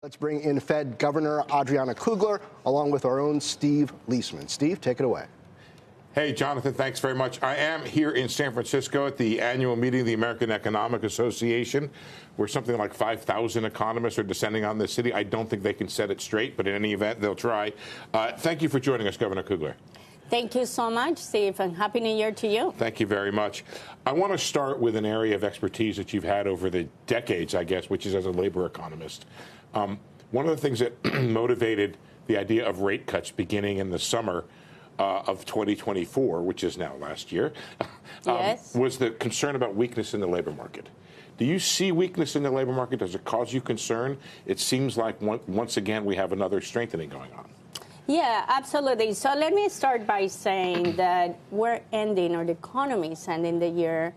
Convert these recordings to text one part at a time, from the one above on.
Let's bring in Fed Governor Adriana Kugler, along with our own Steve Leisman. Steve, take it away. Hey, Jonathan, thanks very much. I am here in San Francisco at the annual meeting of the American Economic Association, where something like 5,000 economists are descending on the city. I don't think they can set it straight, but in any event, they'll try. Thank you for joining us, Governor Kugler. Thank you so much, Steve, and Happy New Year to you. Thank you very much. I want to start with an area of expertise that you've had over the decades, I guess, which is as a labor economist. One of the things that motivated the idea of rate cuts beginning in the summer of 2024, which is now last year, Yes. was the concern about weakness in the labor market. Do you see weakness in the labor market? Does it cause you concern? It seems like once again we have another strengthening going on. Yeah, absolutely. So let me start by saying that we're ending, or the economy is ending the year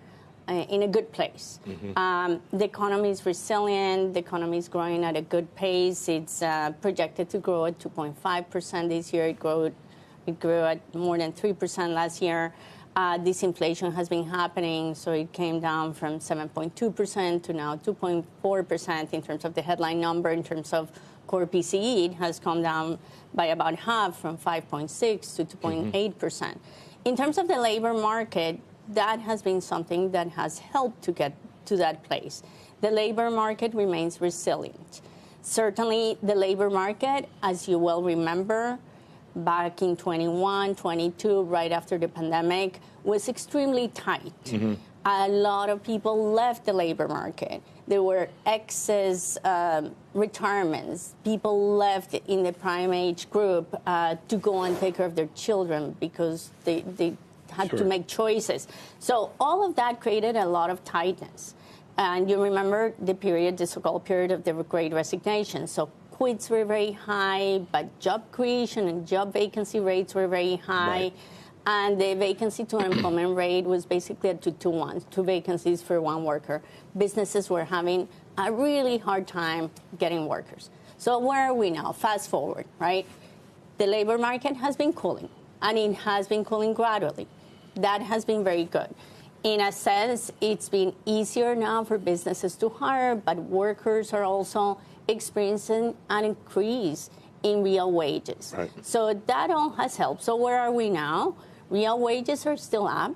in a good place. The economy is resilient. The economy is growing at a good pace. It's projected to grow at 2.5% this year. It grew at more than 3% last year. Disinflation has been happening, so it came down from 7.2% to now 2.4% in terms of the headline number. In terms of core PCE, it has come down by about half, from 5.6 to 2.8%. In terms of the labor market, that has been something that has helped to get to that place. The labor market remains resilient. Certainly, the labor market, as you well remember, back in 21, 22, right after the pandemic, was extremely tight. A lot of people left the labor market. There were excess retirements. People left in the prime age group to go and take care of their children because they had to make choices. So all of that created a lot of tightness. And you remember the period, the so-called period of the Great Resignation. So quits were very high, but job creation and job vacancy rates were very high. Right. And the vacancy to unemployment rate was basically at 2 to 1, 2 vacancies for 1 worker. Businesses were having a really hard time getting workers. So where are we now? Fast forward, right? The labor market has been cooling, and it has been cooling gradually. That has been very good. In a sense, it's been easier now for businesses to hire, but workers are also experiencing an increase in real wages. Right. So that all has helped. So where are we now? Real wages are still up.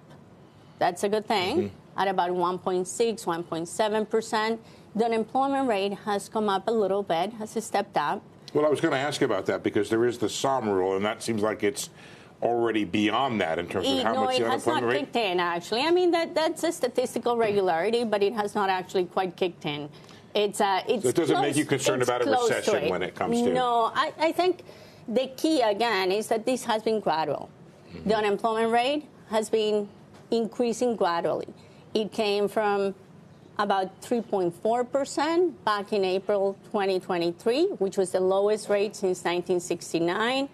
That's a good thing, at about 1.6, 1.7%. The unemployment rate has come up a little bit, has stepped up. Well, I was going to ask you about that because there is the SOM rule, and that seems like it's already beyond that in terms of how much the unemployment rate. No, it has not kicked in, actually. I mean, that's a statistical regularity, but it has not actually quite kicked in. It's so it doesn't make you concerned about a recession when it comes to. No, I think the key, again, is that this has been gradual. The unemployment rate has been increasing gradually. It came from about 3.4% back in April 2023, which was the lowest rate since 1969.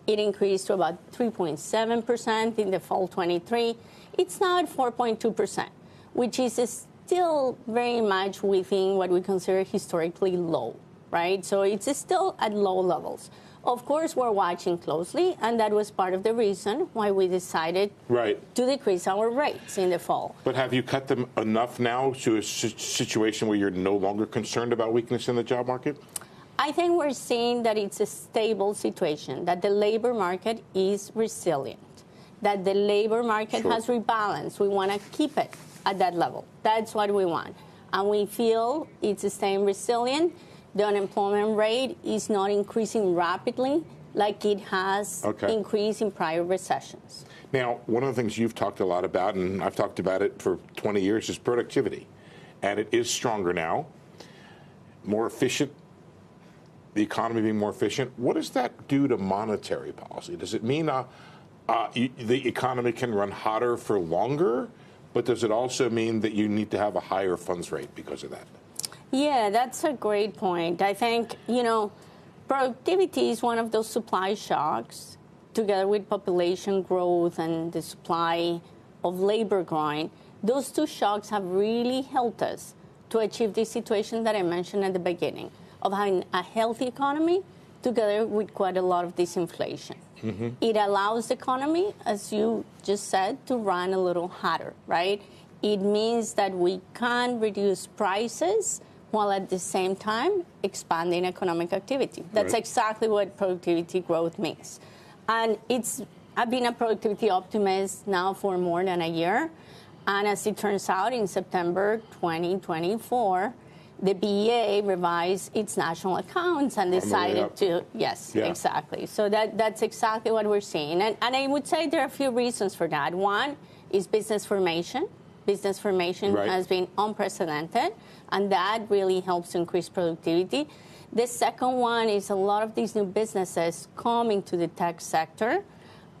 It increased to about 3.7% in the fall 23. It's now at 4.2%, which is still very much within what we consider historically low, right? So it's still at low levels. Of course, we're watching closely, and that was part of the reason why we decided to decrease our rates in the fall. But have you cut them enough now to a situation where you're no longer concerned about weakness in the job market? I think we're seeing that it's a stable situation, that the labor market is resilient, that the labor market has rebalanced. We want to keep it at that level. That's what we want. And we feel it's staying resilient. The unemployment rate is not increasing rapidly like it has increased in prior recessions. Now, one of the things you've talked a lot about, and I've talked about it for 20 years, is productivity. And it is stronger now, more efficient, the economy being more efficient. What does that do to monetary policy? Does it mean the economy can run hotter for longer? But does it also mean that you need to have a higher funds rate because of that? Yeah, that's a great point. I think, productivity is one of those supply shocks, together with population growth and the supply of labor growing. Those two shocks have really helped us to achieve the situation that I mentioned at the beginning, of having a healthy economy together with quite a lot of disinflation. It allows the economy, as you just said, to run a little hotter, right? It means that we can reduce prices while at the same time expanding economic activity. That's exactly what productivity growth means. And I've been a productivity optimist now for more than a year. And as it turns out, in September 2024, the BEA revised its national accounts and decided to, exactly. So that's exactly what we're seeing. And I would say there are a few reasons for that. One is business formation. Business formation has been unprecedented, and that really helps increase productivity. The second one is a lot of these new businesses coming to the tech sector.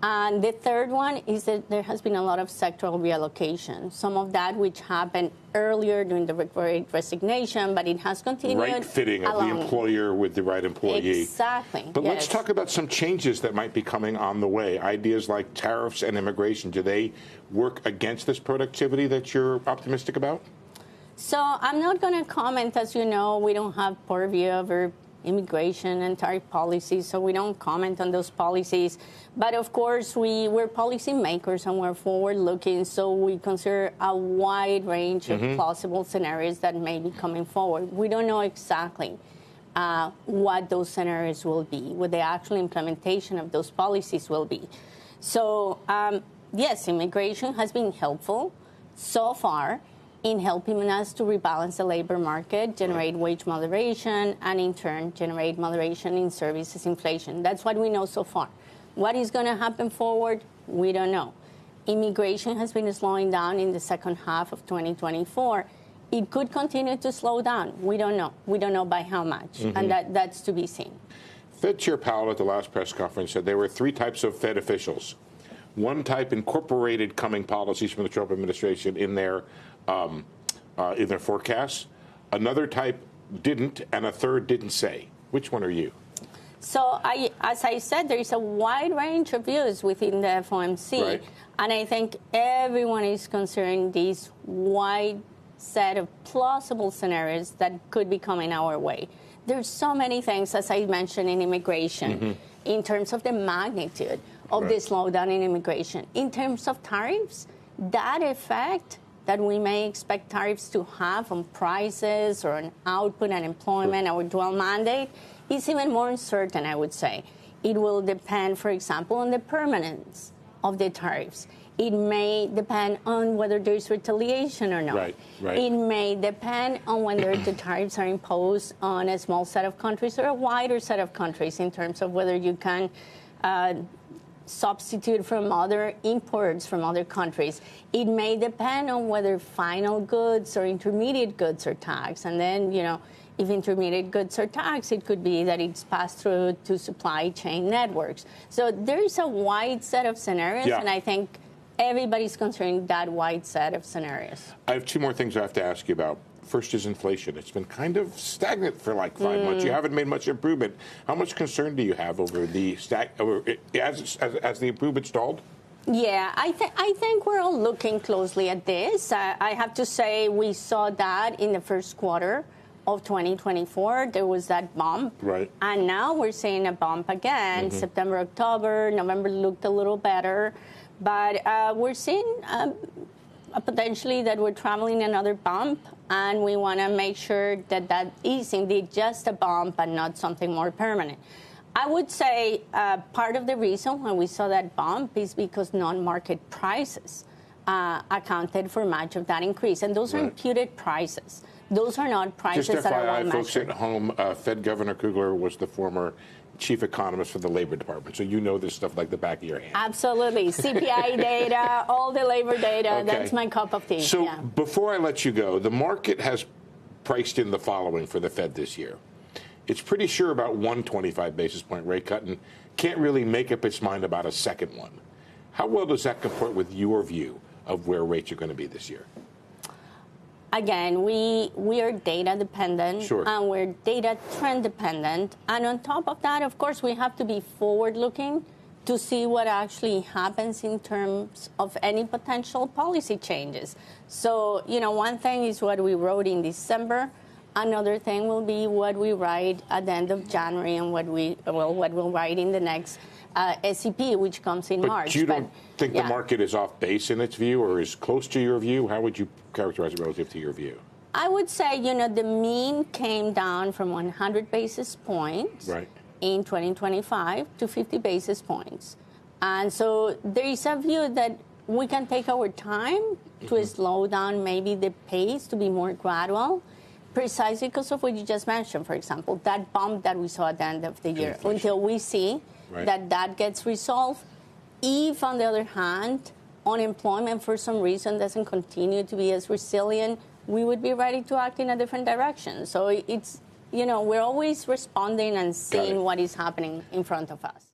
And the third one is that there has been a lot of sectoral reallocation, some of that which happened earlier during the Great Resignation, but it has continued. Right fitting of the employer with the right employee. Exactly. But let's talk about some changes that might be coming on the way. Ideas like tariffs and immigration. Do they work against this productivity that you're optimistic about? So I'm not going to comment. As you know, we don't have purview over immigration and tariff policies, so we don't comment on those policies. But of course, we're policymakers and we're forward-looking, so we consider a wide range of plausible scenarios that may be coming forward. We don't know exactly what those scenarios will be, what the actual implementation of those policies will be. So, yes, immigration has been helpful so far in helping us to rebalance the labor market, generate wage moderation, and in turn generate moderation in services inflation. That's what we know so far. What is going to happen forward? We don't know. Immigration has been slowing down in the second half of 2024. It could continue to slow down. We don't know. We don't know by how much, and that's to be seen. Fed Chair Powell at the last press conference said there were three types of Fed officials. One type incorporated coming policies from the Trump administration in their forecasts. Another type didn't, and a third didn't say. Which one are you? So, as I said, there is a wide range of views within the FOMC, and I think everyone is considering this wide set of plausible scenarios that could be coming our way. There's so many things, as I mentioned, in immigration, in terms of the magnitude of the slowdown in immigration. In terms of tariffs, that effect that we may expect tariffs to have on prices or on output and employment, our dual mandate, is even more uncertain, I would say. It will depend, for example, on the permanence of the tariffs. It may depend on whether there's retaliation or not. It may depend on whether the tariffs are imposed on a small set of countries or a wider set of countries in terms of whether you can substitute from other imports from other countries. It may depend on whether final goods or intermediate goods are taxed. And then, if intermediate goods are taxed, it could be that it's passed through to supply chain networks. So there's a wide set of scenarios, and I think everybody's considering that wide set of scenarios. I have two more things I have to ask you about. First is inflation. It's been kind of stagnant for like 5 months. You haven't made much improvement. How much concern do you have over the as the improvement stalled? Yeah, I think we're all looking closely at this. I have to say we saw that in the first quarter of 2024. There was that bump. And now we're seeing a bump again. September, October, November looked a little better. But we're seeing potentially that we're traveling another bump, and we want to make sure that that is indeed just a bump and not something more permanent. I would say part of the reason why we saw that bump is because non-market prices accounted for much of that increase, and those are imputed prices. Those are not prices just that FYI, are well measured. folks at home, Fed Governor Kugler was the former chief economist for the Labor Department, so you know this stuff like the back of your hand. Absolutely. CPI data, all the labor data, that's my cup of tea. So before I let you go, the market has priced in the following for the Fed this year. It's pretty sure about one 25 basis point rate cut and can't really make up its mind about a second one. How well does that comport with your view of where rates are going to be this year? Again, we are data dependent and we're data trend dependent. And on top of that, of course, we have to be forward looking to see what actually happens in terms of any potential policy changes. So, one thing is what we wrote in December. Another thing will be what we write at the end of January and what we'll write in the next SEP, which comes in March. But you don't think the market is off base in its view or is close to your view? How would you characterize it relative to your view? I would say, the mean came down from 100 basis points in 2025 to 50 basis points. And so there is a view that we can take our time to slow down maybe the pace to be more gradual, precisely because of what you just mentioned, for example, that bump that we saw at the end of the year, until we see that gets resolved. If, on the other hand, unemployment for some reason doesn't continue to be as resilient, we would be ready to act in a different direction. So it's, we're always responding and seeing what is happening in front of us.